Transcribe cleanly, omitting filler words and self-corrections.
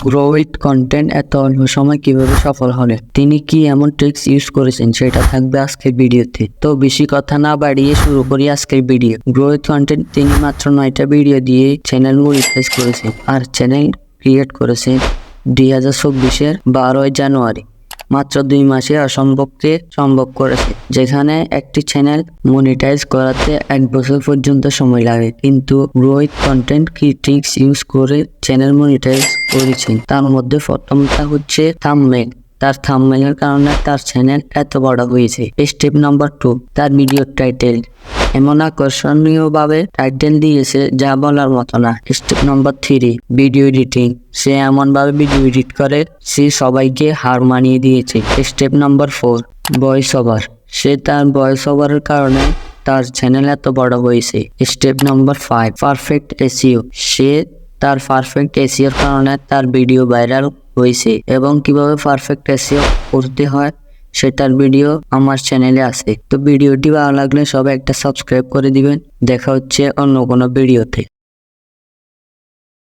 Grow with content এত অল্প সময় কিভাবে সফল হলেন, তিনি কি এমন ট্রিক্স ইউজ করেছেন সেটা থাকবে আজকের ভিডিওতে। তো বেশি কথা না বাড়িয়ে শুরু করি আজকের ভিডিও। গ্রো উইথ কন্টেন্ট তিনি মাত্র 9টা ভিডিও দিয়ে চ্যানেল মনিটাইজ করেছেন আর চ্যানেল ক্রিয়েট করেছেন 2024-এর 12ই জানুয়ারি। মাত্র 2 মাসে অসম্ভবকে সম্ভব করেছে। যেখানে একটি চ্যানেল মনিটাইজ করাতে 1 বছর পর্যন্ত সময় লাগে, কিন্তু গ্রো উইথ কন্টেন্ট কি ট্রিক্স ইউজ করে চ্যানেল মনিটাইজ করেছেন। তার মধ্যে প্রথমটা হচ্ছে থাম্বনেল। তার থাম্বনেলের কারণে তার চ্যানেল এত বড় হয়েছে। স্টেপ নাম্বার 2, তার ভিডিও টাইটেল এমন আকর্ষণীয়ভাবে টাইটেল দিয়েছে যা বলার মতো না। Step number 3, video editing. সে এমনভাবে ভিডিও এডিট করে সে সবাইকে হার মানিয়ে দিয়েছে। Step number 4, voice over. সে তার ভয়েস ওভারের কারণে তার চ্যানেল এত বড় হয়েছে। Step number 5, perfect SEO. সে তার পারফেক্ট এসইওর কারণে তার ভিডিও ভাইরাল হয়েছে এবং কিভাবে পারফেক্ট এসইও করতে হয় সেটার ভিডিও আমার চ্যানেলে আছে। তো ভিডিওটি ভালো লাগলে সবাই একটা সাবস্ক্রাইব করে দিবেন। দেখা হচ্ছে অন্য কোনো ভিডিওতে।